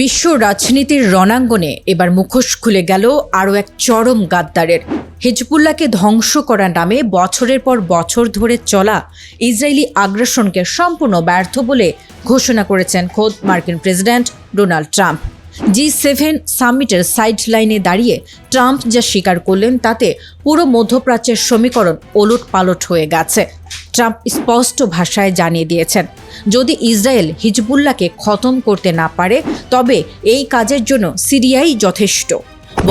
বিশ্ব রাজনীতির রণাঙ্গনে এবার মুখোশ খুলে গেল আরও এক চরম গাদ্দারের। হিজবুল্লাহকে ধ্বংস করার নামে বছরের পর বছর ধরে চলা ইসরায়েলি আগ্রাসনকে সম্পূর্ণ ব্যর্থ বলে ঘোষণা করেছেন খোদ মার্কিন প্রেসিডেন্ট ডোনাল্ড ট্রাম্প। G7 সামিটের সাইডলাইনে দাঁড়িয়ে ট্রাম্প যা স্বীকার করলেন তাতে পুরো মধ্যপ্রাচ্যের সমীকরণ ওলটপালট হয়ে গেছে। ট্রাম্প স্পষ্ট ভাষায় জানিয়ে দিয়েছেন, যদি ইসরায়েল হিজবুল্লাহকে খতম করতে না পারে তবে এই কাজের জন্য সিরিয়াই যথেষ্ট।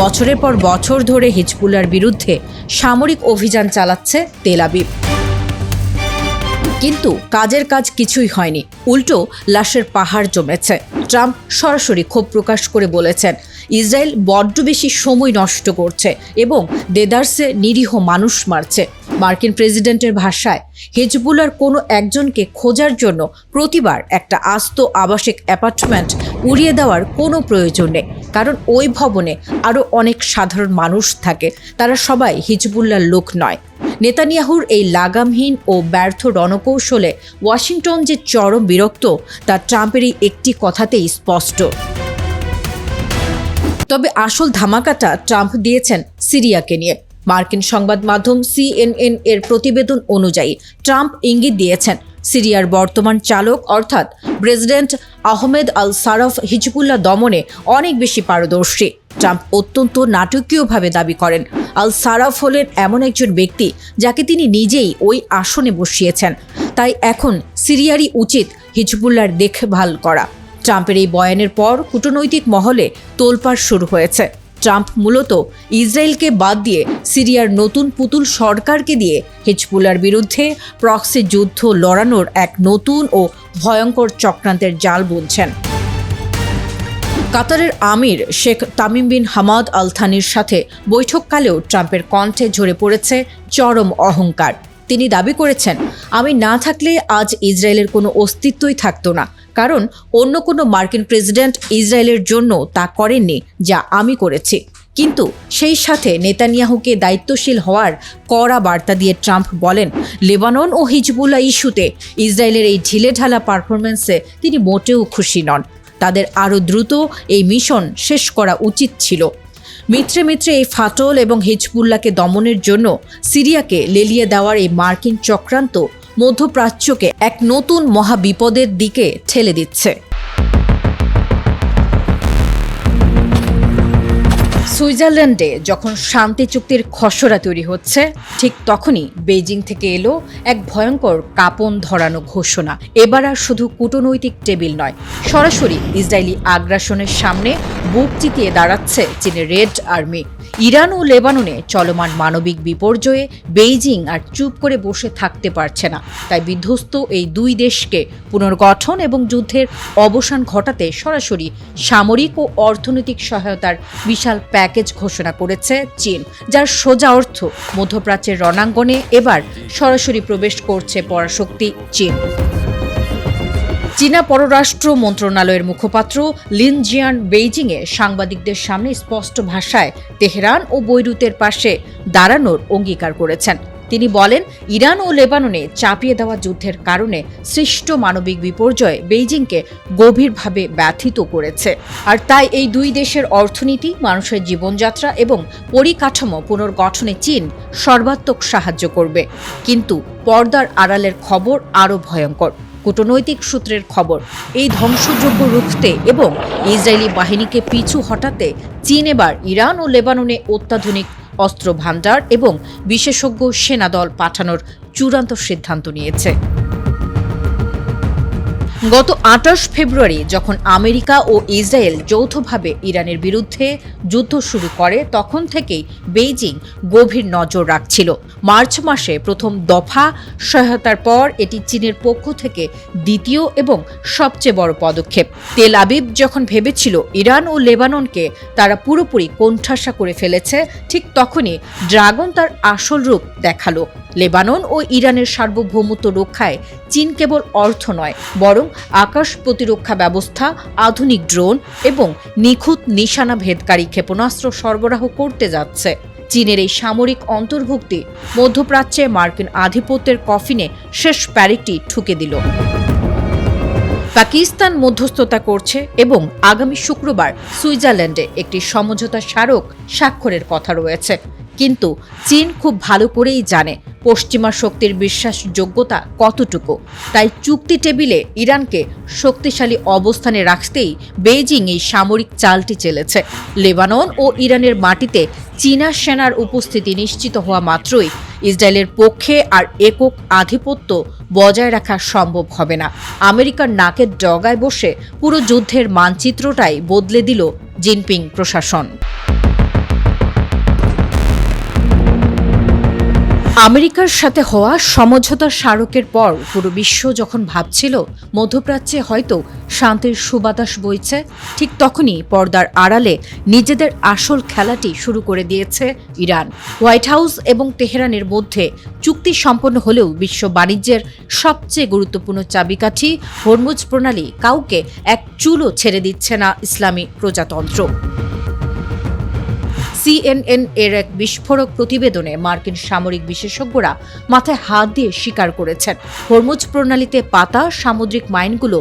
বছরের পর বছর ধরে হিজবুল্লাহর বিরুদ্ধে সামরিক অভিযান চালাচ্ছে তেল আবিব, কিন্তু কাজের কাজ কিছুই হয়নি, উল্টো লাশের পাহাড় জমেছে। ট্রাম্প সরাসরি ক্ষোভ প্রকাশ করে বলেছেন, ইসরায়েল বড্ড বেশি সময় নষ্ট করছে এবং দেদারসে নিরীহ মানুষ মারছে। মার্কিন প্রেসিডেন্টের ভাষায়, হিজবুল্লাহর কোনো একজনকে খোঁজার জন্য প্রতিবার একটা আস্ত আবাসিক অ্যাপার্টমেন্ট উড়িয়ে দেওয়ার কোনো প্রয়োজন নেই, কারণ ওই ভবনে আরও অনেক সাধারণ মানুষ থাকে, তারা সবাই হিজবুল্লাহর লোক নয়। নেতানিয়াহুর এই লাগামহীন ও ব্যর্থ রণকৌশলে ওয়াশিংটন যে চরম বিরক্ত তা ট্রাম্পের এই একটি কথাতেই স্পষ্ট। তবে আসল ধামাকাটা ট্রাম্প দিয়েছেন সিরিয়াকে নিয়ে। মার্কিন সংবাদ মাধ্যম CNN এর প্রতিবেদন অনুযায়ী ট্রাম্প ইঙ্গিত দিয়েছেন, সিরিয়ার বর্তমান চালক অর্থাৎ প্রেসিডেন্ট আহমেদ আল সারাফ হিজবুল্লাহ দমনে অনেক বেশি পারদর্শী। ট্রাম্প অত্যন্ত নাটকীয়ভাবে দাবি করেন, আল সারাফ হলেন এমন একজন ব্যক্তি যাকে তিনি নিজেই ওই আসনে বসিয়েছেন, তাই এখন সিরিয়ারই উচিত হিজবুল্লাহর দেখভাল করা। ট্রাম্পের এই বয়ানের পর কূটনৈতিক মহলে তোলপাড় শুরু হয়েছে। ট্রাম্প মূলত ইসরায়েলকে বাদ দিয়ে সিরিয়ার নতুন পুতুল সরকারকে দিয়ে হিজবুল্লাহর বিরুদ্ধে প্রক্সি যুদ্ধ লড়ানোর এক নতুন ও ভয়ঙ্কর চক্রান্তের জাল বুনছেন। কাতারের আমির Sheikh Tamim bin Hamad al থানির সাথে বৈঠককালেও ট্রাম্পের কণ্ঠে ঝরে পড়েছে চরম অহংকার। তিনি দাবি করেছেন, আমি না থাকলে আজ ইসরায়েলের কোনো অস্তিত্বই থাকতো না, কারণ অন্য কোনো মার্কিন প্রেসিডেন্ট ইসরায়েলের জন্য তা করেননি যা আমি করেছি। কিন্তু সেই সাথে নেতানিয়াহুকে দায়িত্বশীল হওয়ার কড়া বার্তা দিয়ে ট্রাম্প বলেন, লেবানন ও হিজবুল্লাহ ইস্যুতে ইসরায়েলের এই ঢিলেঢালা পারফরমেন্সে তিনি মোটেও খুশি নন। তাদের আরও দ্রুত এই মিশন শেষ করা উচিত ছিল। মিত্রে মিত্রে এই ফাটল এবং হিজবুল্লাহকে দমনের জন্য সিরিয়াকে লেলিয়ে দেওয়ার এই মার্কিন চক্রান্ত মধ্যপ্রাচ্যকে এক নতুন মহাবিপদের দিকে ঠেলে দিচ্ছে। সুইজারল্যান্ডে যখন শান্তি চুক্তির খসড়া তৈরি হচ্ছে, ঠিক তখনই বেইজিং থেকে এলো এক ভয়ঙ্কর কাঁপন ধরানো ঘোষণা। এবার আর শুধু কূটনৈতিক টেবিল নয়, সরাসরি ইসরায়েলি আগ্রাসনের সামনে বুক চিতিয়ে দাঁড়াচ্ছে চীনের রেড আর্মি। ইরান ও লেবাননে চলমান মানবিক বিপর্যয়ে বেইজিং আর চুপ করে বসে থাকতে পারছে না। তাই বিধ্বস্ত এই দুই দেশকে পুনর্গঠন এবং যুদ্ধের অবসান ঘটাতে সরাসরি সামরিক ও অর্থনৈতিক সহায়তার বিশাল প্যাকেজ ঘোষণা করেছে চীন, যার সোজা অর্থ মধ্যপ্রাচ্যের রণাঙ্গনে এবার সরাসরি প্রবেশ করছে পরাশক্তি চীন। চীনা পররাষ্ট্র মন্ত্রণালয়ের মুখপাত্র লিন জিয়ান বেইজিংয়ে সাংবাদিকদের সামনে স্পষ্ট ভাষায় তেহরান ও বৈরুতের পাশে দাঁড়ানোর অঙ্গীকার করেছেন। তিনি বলেন, ইরান ও লেবাননে চাপিয়ে দেওয়া যুদ্ধের কারণে সৃষ্ট মানবিক বিপর্যয় বেইজিংকে গভীরভাবে ব্যথিত করেছে, আর তাই এই দুই দেশের অর্থনীতি, মানুষের জীবনযাত্রা এবং পরিকাঠামো পুনর্গঠনে চীন সর্বাত্মক সাহায্য করবে। কিন্তু পর্দার আড়ালের খবর আরও ভয়ঙ্কর। কূটনৈতিক সূত্রের খবর, এই ধ্বংসযজ্ঞ রুখতে এবং ইসরায়েলি বাহিনীকে পিছু হটাতে চীন এবার ইরান ও লেবাননে অত্যাধুনিক অস্ত্র ভান্ডার এবং বিশেষজ্ঞ সেনাদল পাঠানোর চূড়ান্ত সিদ্ধান্ত নিয়েছে। গত 28 ফেব্রুয়ারি যখন আমেরিকা ও ইসরায়েল যৌথভাবে ইরানের বিরুদ্ধে যুদ্ধ শুরু করে, তখন থেকেই বেইজিং গভীর নজর রাখছিল। মার্চ মাসে প্রথম দফা সহায়তার পর এটি চীনের পক্ষ থেকে দ্বিতীয় এবং সবচেয়ে বড় পদক্ষেপ। তেল আবিব যখন ভেবেছিল ইরান ও লেবাননকে তারা পুরোপুরি কোণঠাসা করে ফেলেছে, ঠিক তখনই ড্রাগন তার আসল রূপ দেখালো। লেবানন ও ইরানের সার্বভৌমত্ব রক্ষায় চীন কেবল অর্থ নয়, বরং আকাশ প্রতিরক্ষা ব্যবস্থা, আধুনিক ড্রোন এবং নিখুঁত নিশানা ভেদকারী ক্ষেপণাস্ত্র সরবরাহ করতে যাচ্ছে। চীনের এই সামরিক অন্তর্ভুক্তি মধ্যপ্রাচ্যে মার্কিন আধিপত্যের কফিনে শেষ প্যারিকটি ঠুকে দিল। পাকিস্তান মধ্যস্থতা করছে এবং আগামী শুক্রবার সুইজারল্যান্ডে একটি সমঝোতা স্মারক স্বাক্ষরের কথা রয়েছে। কিন্তু চীন খুব ভালো করেই জানে পশ্চিমা শক্তির বিশ্বাসযোগ্যতা কতটুকু। তাই চুক্তি টেবিলে ইরানকে শক্তিশালী অবস্থানে রাখতেই বেইজিং এই সামরিক চালটি চেলেছে। লেবানন ও ইরানের মাটিতে চীনা সেনার উপস্থিতি নিশ্চিত হওয়া মাত্রই ইসরায়েলের পক্ষে আর একক আধিপত্য বজায় রাখা সম্ভব হবে না। আমেরিকার নাকের ডগায় বসে পুরো যুদ্ধের মানচিত্রটাই বদলে দিল জিনপিং প্রশাসন। আমেরিকার সাথে হওয়া সমঝোতা স্মারকের পর পুরো বিশ্ব যখন ভাবছিল মধ্যপ্রাচ্যে হয়তো শান্তির সুবাতাস বইছে, ঠিক তখনই পর্দার আড়ালে নিজেদের আসল খেলাটি শুরু করে দিয়েছে ইরান। হোয়াইট হাউস এবং তেহরানের মধ্যে চুক্তি সম্পন্ন হলেও বিশ্ব বাণিজ্যের সবচেয়ে গুরুত্বপূর্ণ চাবিকাঠি হরমুজ প্রণালী কাউকে এক চুলও ছেড়ে দিচ্ছে না ইসলামী প্রজাতন্ত্র। CNN এর এক বিস্ফোরক প্রতিবেদনে মার্কিন সামরিক বিশেষজ্ঞরা মাথায় হাত দিয়ে স্বীকার করেছেন, হরমুজ প্রণালীতে পাতা সামুদ্রিক মাইনগুলো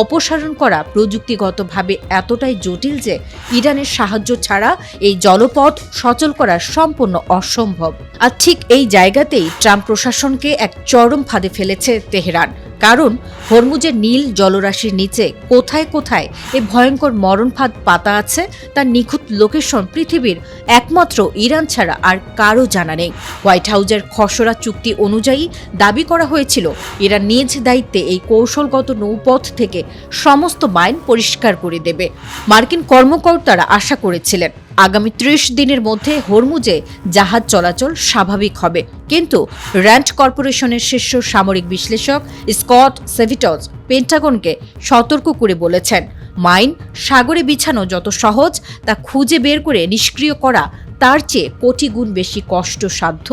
অপসারণ করা প্রযুক্তিগতভাবে এতটাই জটিল যে ইরানের সাহায্য ছাড়া এই জলপথ সচল করা সম্পূর্ণ অসম্ভব। আর ঠিক এই জায়গাতেই ট্রাম্প প্রশাসনকে এক চরম ফাঁদে ফেলেছে তেহরান। কারণ হরমুজের নীল জলরাশির নিচে কোথায় কোথায় এই ভয়ঙ্কর মরণফাঁদ পাতা আছে তার নিখুঁত লোকেশন পৃথিবীর একমাত্র ইরান ছাড়া আর কারও জানা নেই। হোয়াইট হাউসের খসড়া চুক্তি অনুযায়ী দাবি করা হয়েছিল ইরান নিজ দায়িত্বে এই কৌশলগত নৌপথ থেকে সমস্ত মাইন পরিষ্কার করে দেবে। মার্কিন কর্মকর্তারা আশা করেছিলেন আগামী 30 দিনের মধ্যে হরমুজে জাহাজ চলাচল স্বাভাবিক হবে। কিন্তু র্যান্ড কর্পোরেশনের শীর্ষ সামরিক বিশ্লেষক স্কট সেভিটজ পেন্টাগনকে সতর্ক করে বলেছেন, মাইন সাগরে বিছানো যত সহজ তা খুঁজে বের করে নিষ্ক্রিয় করা তার চেয়ে কোটি গুণ বেশি কষ্টসাধ্য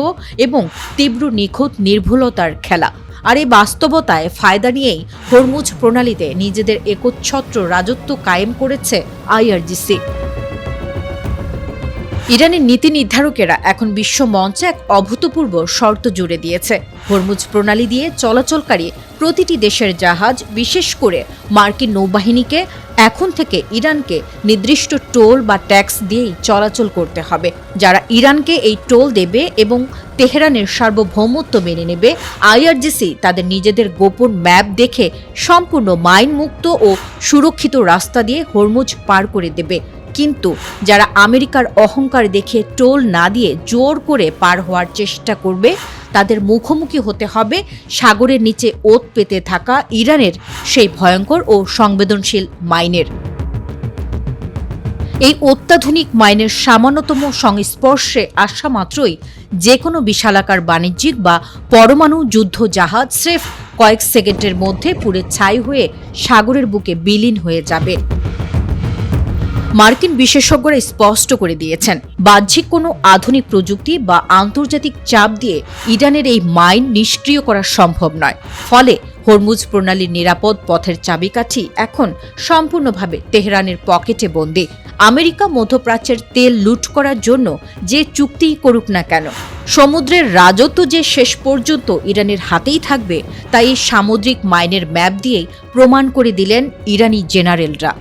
এবং তীব্র নিখুঁত নির্ভুলতার খেলা। আর এই বাস্তবতায় ফায়দা নিয়েই হরমুজ প্রণালীতে নিজেদের একচ্ছত্র রাজত্ব কায়েম করেছে IRGC। ইরানের নীতি নির্ধারকেরা এখন বিশ্ব মঞ্চে এক অভূতপূর্ব শর্ত জুড়ে দিয়েছে। হরমুজ প্রণালী দিয়ে চলাচলকারী প্রতিটি দেশের জাহাজ, বিশেষ করে মার্কিন নৌবাহিনীকে এখন থেকে ইরানকে নির্দিষ্ট টোল বা ট্যাক্স দিয়েই চলাচল করতে হবে। যারা ইরানকে এই টোল দেবে এবং তেহরানের সার্বভৌমত্ব মেনে নেবে, IRGC তাদের নিজেদের গোপন ম্যাপ দেখে সম্পূর্ণ মাইন মুক্ত ও সুরক্ষিত রাস্তা দিয়ে হরমুজ পার করে দেবে। কিন্তু যারা আমেরিকার অহংকার দেখে টোল না দিয়ে জোর করে পার হওয়ার চেষ্টা করবে, তাদের মুখোমুখি হতে হবে সাগরের নিচে ওত পেতে থাকা ইরানের সেই ভয়ঙ্কর ও সংবেদনশীল মাইনের। এই অত্যাধুনিক মাইনের সামান্যতম সংস্পর্শে আসা মাত্রই যে কোনো বিশালাকার বাণিজ্যিক বা পরমাণু যুদ্ধ জাহাজ স্রেফ কয়েক সেকেন্ডের মধ্যে পুড়ে ছাই হয়ে সাগরের বুকে বিলীন হয়ে যাবে। মার্কিন বিশেষজ্ঞরা স্পষ্ট করে দিয়েছেন, বাহ্যিক কোনো আধুনিক প্রযুক্তি বা আন্তর্জাতিক চাপ দিয়ে ইরানের এই মাইন নিষ্ক্রিয় করা সম্ভব নয়। ফলে হরমুজ প্রণালীর নিরাপদ পথের চাবিকাঠি এখন সম্পূর্ণভাবে তেহরানের পকেটে বন্দী। আমেরিকা মধ্যপ্রাচ্যের তেল লুট করার জন্য যে চুক্তিই করুক না কেন, সমুদ্রের রাজত্ব যে শেষ পর্যন্ত ইরানের হাতেই থাকবে, তাই এই সামুদ্রিক মাইনের ম্যাপ দিয়েই প্রমাণ করে দিলেন ইরানি জেনারেলরা।